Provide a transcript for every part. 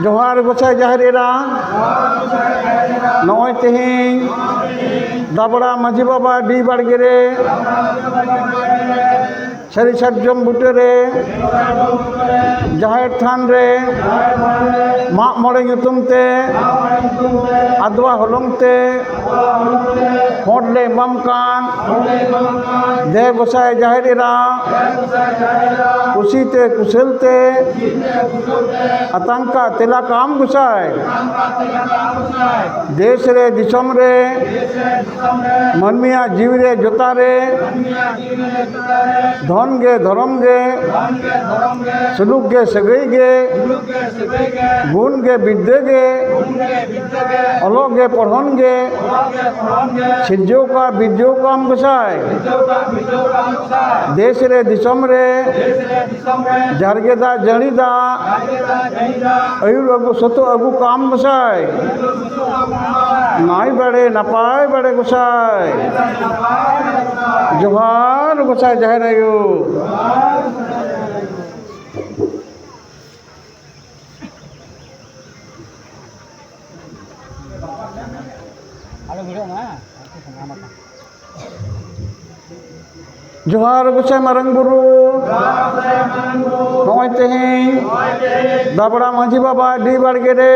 जोहार गोसाई जाहिर एरा नय तेहें दाबड़ा माझी बाबा डी बाड़गे रे सारी सार्जम बुटे रे जाहिर थान रे माग मोड़े nyutum ते adwa holong te hodle mamkan de gosai jahir era kusite kuselte atangka tela kam gosai देश रे दिसम रे मनमिया जीव रे जोता रे धन गे धर्म गे सलूक गे सगई गे गुण गे विद्या गे अलग गे पढ़न गे सिज्जो का विद्यो काम गोसाई देश रे दिसम रे जारगेदा जड़ीदा अयुर अगु सतो अगु काम गोसाई नाई बड़े नपाय बड़े गोसाई जोहार गोसाई जाहिर आयु जोहार गोसाई मारंग बुरु नय तेहें दाबड़ा माझी बाबा डी बाड़गे रे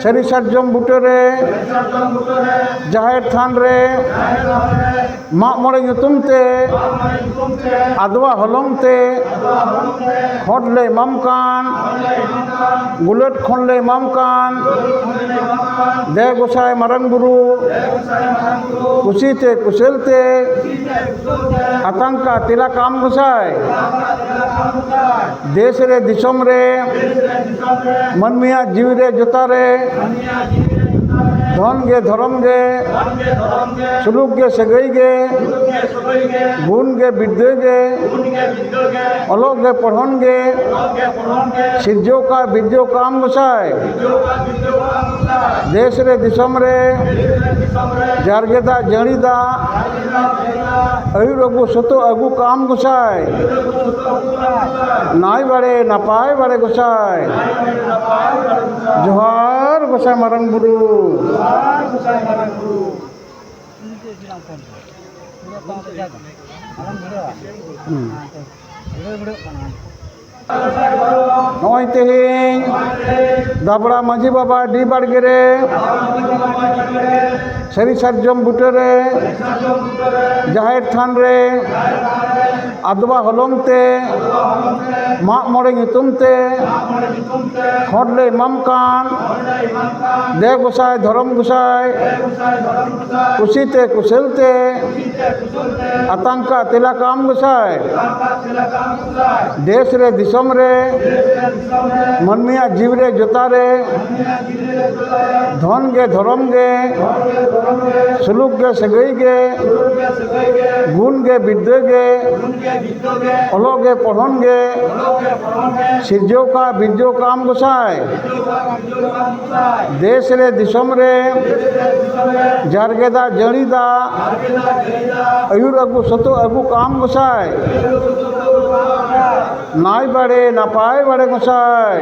सारी सार्जम बुटे रे जाहिर थान रे माग मोड़े nyutum te adwa holong te hodle mamkan gulet khonle mamkan de gosai marang buru kusite kuselte atangka tila kam gosai देश रे दिसम रे मनमिया जीव रे जोता रे धन गे धर्म गे सलूक गे सगई गे गुण गे विद्या गे अलग गे पढ़न गे सिज्जो का विद्यो काम गोसाई देश रे दिसम रे जारगेदा जड़ीदा अयुर अगु सतो अगु काम गोसाई नाई बड़े नपाय बड़े गोसाई जोहार गोसाई मारंग बुरु नय तेहें दाबड़ा माझी बाबा डी बाड़गे रे सारी सार्जम बुटे रे जाहिर थान रे adwa holong te माग मोड़े nyutum te hodle mamkan de gosai धर्म गोसाई kusite kuselte atangka tela kam गोसाई देश रे दिसम रे मनमिया जीव रे जोता रे धन गे धर्म गे सलूक गे सगई गे गुण गे विद्या गे अलग गे पढ़न गे सिज्जो का विद्यो काम गोसाई देश रे दिसम रे जारगेदा जड़ीदा अयुर अगु सतो अगु काम गोसाई नाई बड़े नपाय बड़े गोसाई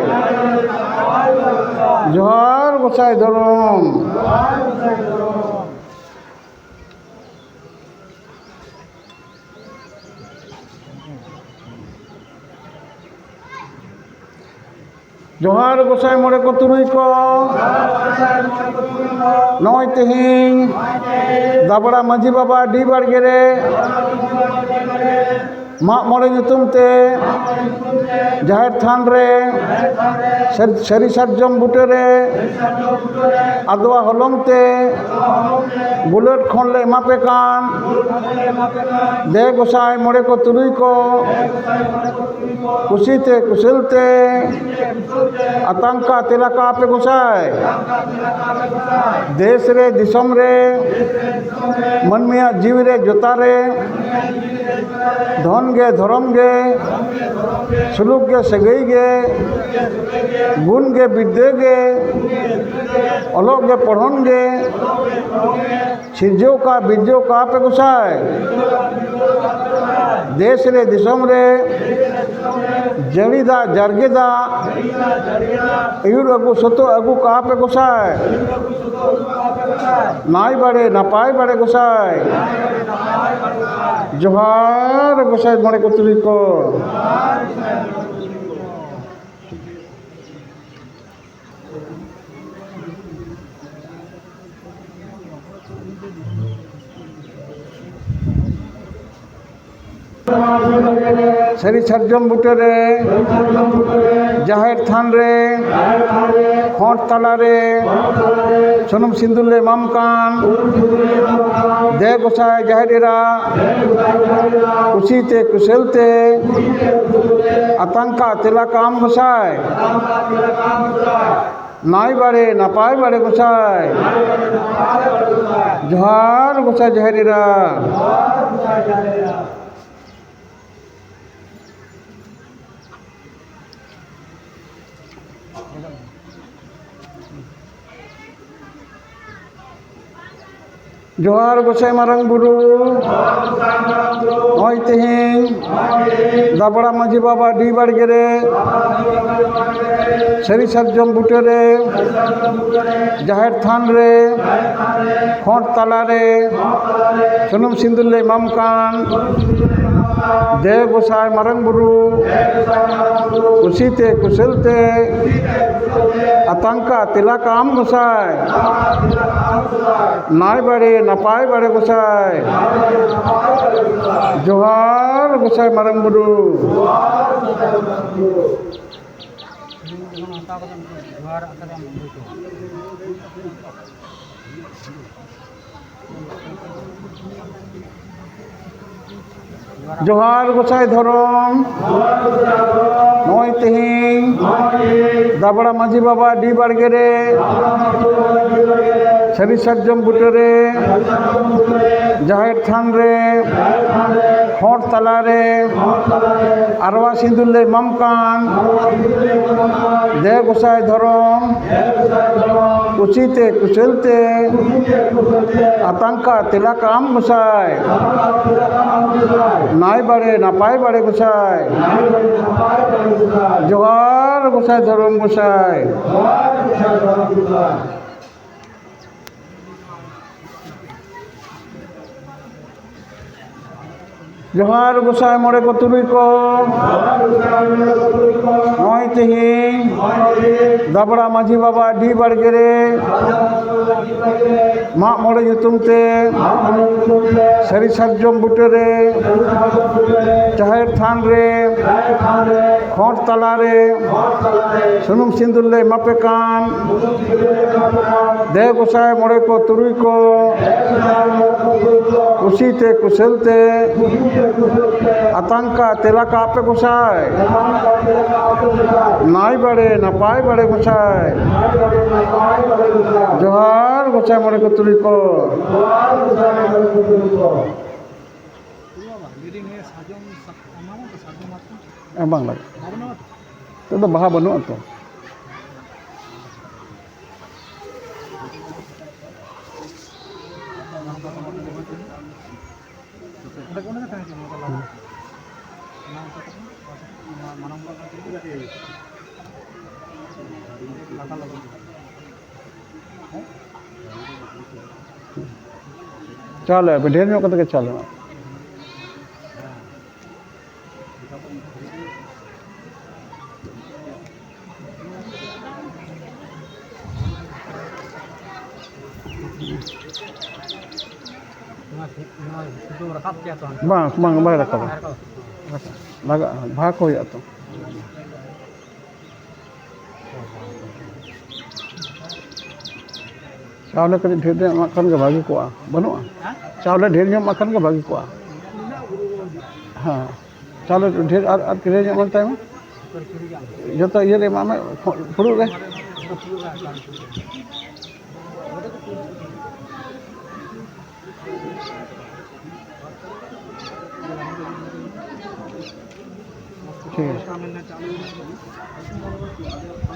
जोहार गोसाई धर्म जोहार गोसाई मोड़े को तुरुई को नय तेहें दाबड़ा माझी बाबा डी बाड़गे रे माग मोड़े nyutum te जाहिर थान रे सारी सार्जम बुटे रे adwa holong te गुलेट खनले मापे कान दे गोसाई मोड़े को तुरुई को कुसीते कुशलते आतंका तिलका पे गोसाई देश रे दिसम रे मनमिया जीव रे जोता रे धन गे धर्म गे सलूक गे सगई गे गुण गे विद्या गे अलग गे पढ़न गे सिज्जो का विद्यो का पे गोसाई देश रे दिसम रे जड़ीदा जरगेदा इयुर अगु सतो अगु कहा पे गोसाय नाई बड़े नपाय बड़े गोसाय जोहार गोसाय मणे को तुरी को सरी सरजम बुटरे जाहिर थान रे खोट तला रे सुनुम सिंदुले मामकान दे गोसाय जाहिरा कुशीते कुशलते आतंका तिला काम गोसाय नाई बड़े नपाय बड़े गोसाय जोहार गोसाय जाहिरा जोहार गोसाई मारंग बुरु नय तेहें दाबड़ा माझी बाबा डी बाड़गे सरी सरजम बुटे रे जाहिर थान रे खोट तला रे सुनुम सिंदुले मामकान दे गोसाई मारंग बुरु कुशीते कुशलते आतंका तिला काम गोसाय नाई बड़े नपाय बड़े गोसाय जोहार गोसाई मारंग बुरु जोहार गोसाई धरम नय तेहें दाबड़ा माझी बाबा डी बाड़गे सरी सरजम बुटे रे जाहिर थान रे खोट तला रे आरवा सिंदुले मामकान दे गोसाई धरम कुशीते कुशलते आतंका तिला काम गोसाय नाई बड़े नपाय बड़े गोसाय जोहार गोसाई धरम गोसाय जोहार गोसाई मोड़े को तुरुई को नय तेहें दाबड़ा माझी बाबा डी बाड़गे माग मोड़े युतुमते सरी सरजम बुटे रे जाहिर थान रे खोट तला रे सुनुम सिंदुले मापेकान दे गोसाई मोड़े को तुरुई को कुशीते कुशलते आतंका तिला कापे गोसाय नाई बड़े नपाय बड़े गोसाय जोहार गोसाई मोड़े को तुरी को बांग लगे तो बाहा बनु तो चलो ढेर ᱧᱚᱜ ᱠᱟᱛᱮ ᱜᱮ चलो bang bang bang rakab laga bhag ko ya to चावल कभी ढेर मक्खन के भागी को बनो चावल ढेर मक्खन के भागी को हाँ चावल ढेर ढेर बनता है जो तो ये मामे फुड़ू रे ठीक है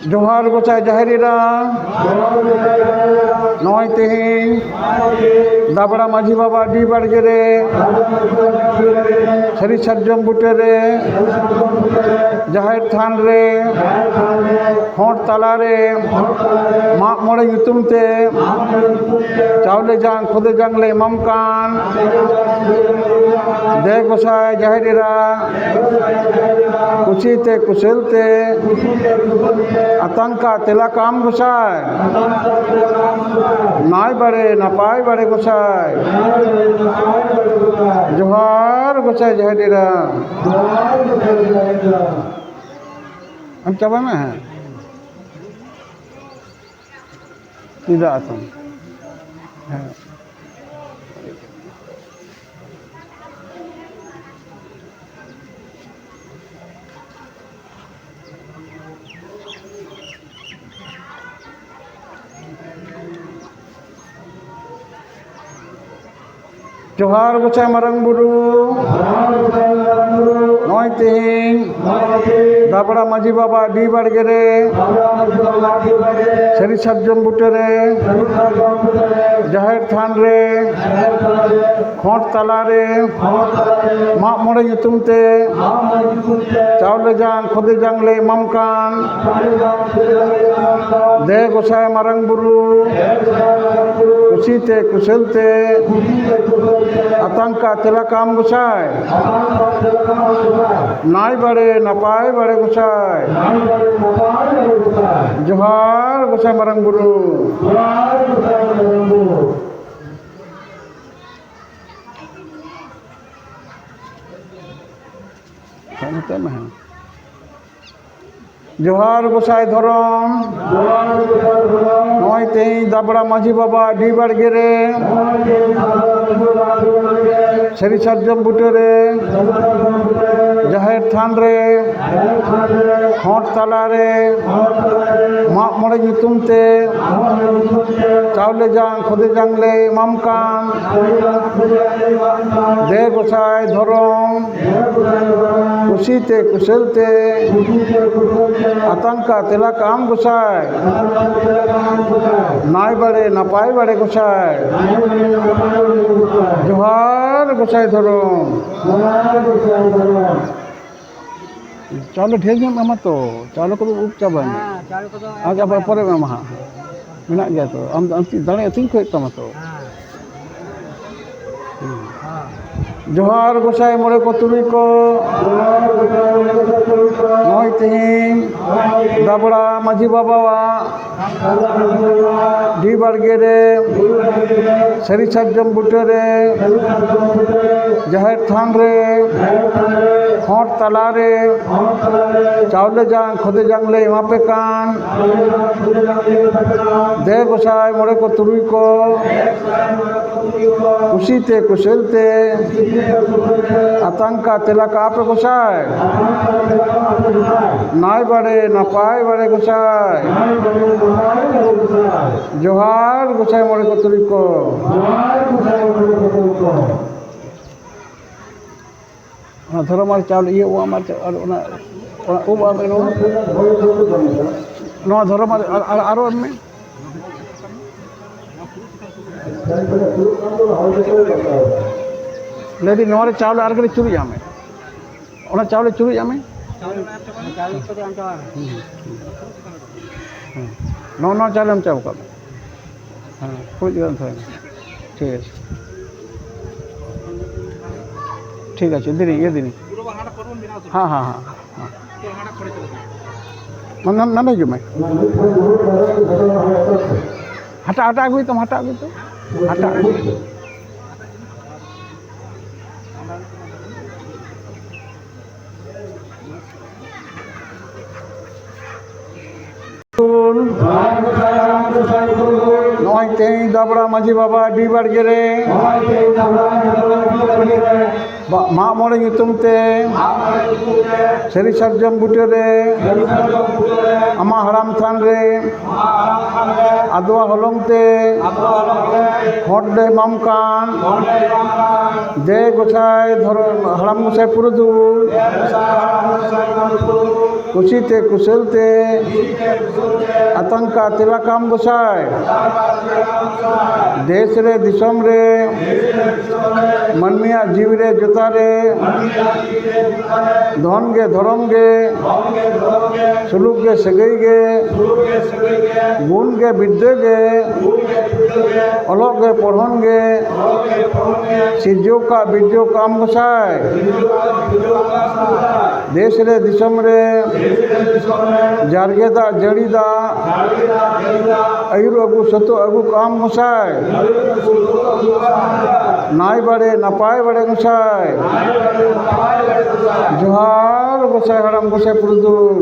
जोहार गोसाई जाहिरीरा नय तेहें दाबड़ा माझी बाबा डी बाड़गे रे सारी सार्जम बुटे रे जाहिर थान रे होंठ तला रे माग मोड़े युतुम ते चावले जांग खुदे जांगले ममकान दे गोसाई जाहिरीरा कुशीते कुशलते आतंका तेला काम गोसाई नाय बड़े नपाय बड़े गोसाई जोहार गोसाई जाहिरीरा हम चाबा में हैं सीधा आसम जोहार गोसाई मारंग बुरु नय तेहें दाबड़ा माझी बाबा डी बाड़गे रे सारी सार्जम बुटे रे जाहिर थान रे होंठ तला रे माग मोड़े युतुम ते चावले जांग खुदे जांगले ममकान दे गोसाई मारंग बुरु कुशीते कुशलते आतंका तेला काम गोसाई नाय बड़े नपाय बड़े गोसाई जोहार गोसाई मारंग बुरु जोहार गोसाई धरम नय तेहें दाबड़ा माझी बाबा डी बाड़गे रे सारी सार्जम बुटे रे जाहिर थान रे होंठ तला रे माग मोड़े युतुम ते चावले जांग खुदे जांगले ममकान दे गोसाई धरम कुशीते कुशलते आतंका तेला काम गोसाई नाय बड़े नपाय बड़े गोसाई जोहार गोसाई धरम चावल ढेर में एमा तो चावल को उब चाबा आज अब पर में महा मेना गया तो हम दाने अतिंग को तमा तो जोहार गोसाई मोड़े को तुरी को नय तेहें दाबड़ा माझी बाबा डी बाड़गे रे सारी सार्जम बुटे रे जाहिर थान रे होंठ तला रे चावले जांग खुदे जांगले मापे कान दे गोसाई मोड़े को तुरी को कुशीते कुशलते आतंका तेला कापे गोसाई नाय बड़े नपाय बड़े गोसाई जोहार गोसाई मोड़े को तुरी को धर्म चावल ये वो धर्म आरो में लेकिन नोरे चावल आर के चुरी जामे ओना चावल चुरी जामे नो नो चावल हम चाव का हां कोई जगह था ठीक है दिनी ये दिनी हाँ हाँ हाँ हाँ मन ना जो मैं हटा हटा गई तुम हटा गई तो हटा नय तेहें दाबड़ा माझी बाबा डी बाड़गे रे माग मोड़े युतुम ते सारी सार्जम बुटे रे आमा हाराम थान रे आदवा हलंग ते हट दे मामकान दे गोसाई हाराम गोसाई पुरुदुल कुशीते कुशलते आतंका तिलाकाम गोसाई देश रे दिसम रे मनमिया जीव रे जोता रे धन गे धर्म गे सुलूक गे सगई गे गुण गे विद्या गे अलग गे पढ़न गे सिरजो का बिरजो काम गोसाई देश रे दिसम रे जारगेदा जड़ीदा अयुर अगु सतो अगु काम गोसाई नाई बड़े नपाय बड़े गोसाई जोहार गोसाई हाराम गोसाई पुरुदुल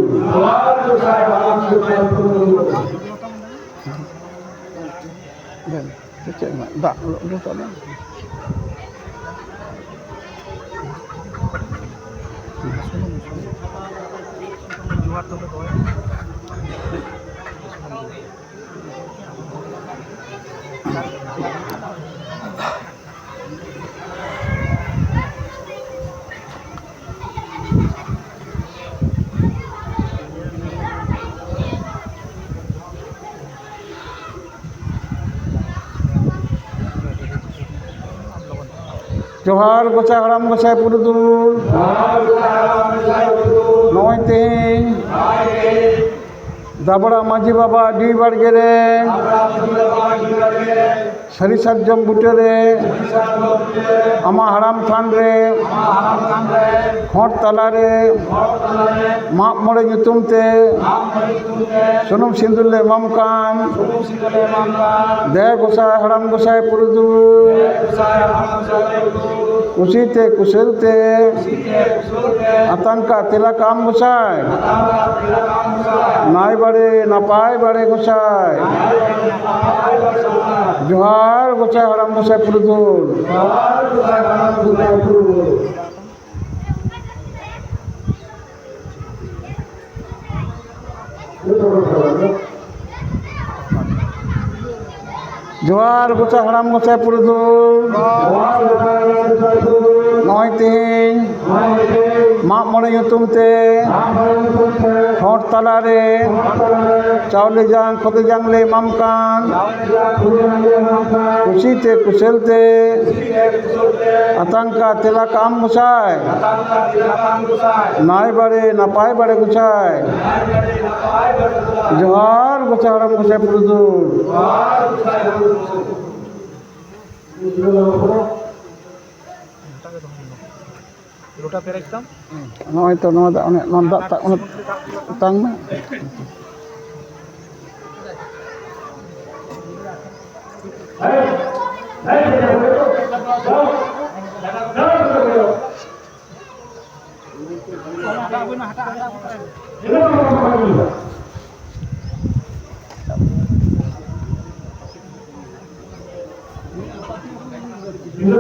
जोहार गोसाई हाराम गोसाई पुरुदुल नय तेहें दाबड़ा माझी बाबा डी बाड़गे रे सारी सार्जम बुटे रे आमा हाराम थान रे हट तला रे माप मोड़े ᱧᱩᱛᱩᱢ ᱛᱮ सुनुम सिंदूर ले मामकान दे गोसाई हाराम गोसाई पुरुदुल कुशीते कुशलते आतंका तिलाकाम गोसाई नाई बड़े नपाय बड़े गोसाई जोहार गोसाई हाराम गोसाई पुरुदुल जोहार गोसाई हाराम गोसाई पुरुदुल नय तेहें माप मोड़े ᱧᱩᱛᱩᱢ ᱛᱮ हट तला रे चावले जांग खोदे जांग ले मामकान कुशीते कुशलते आतंका तिलाकाम गोसाई नाई बड़े नपाय बड़े गोसाई जोहार गोसाई हाराम गोसाई पुरुदुल लोटा पे रखताम नय तो नोदा तांग में Ini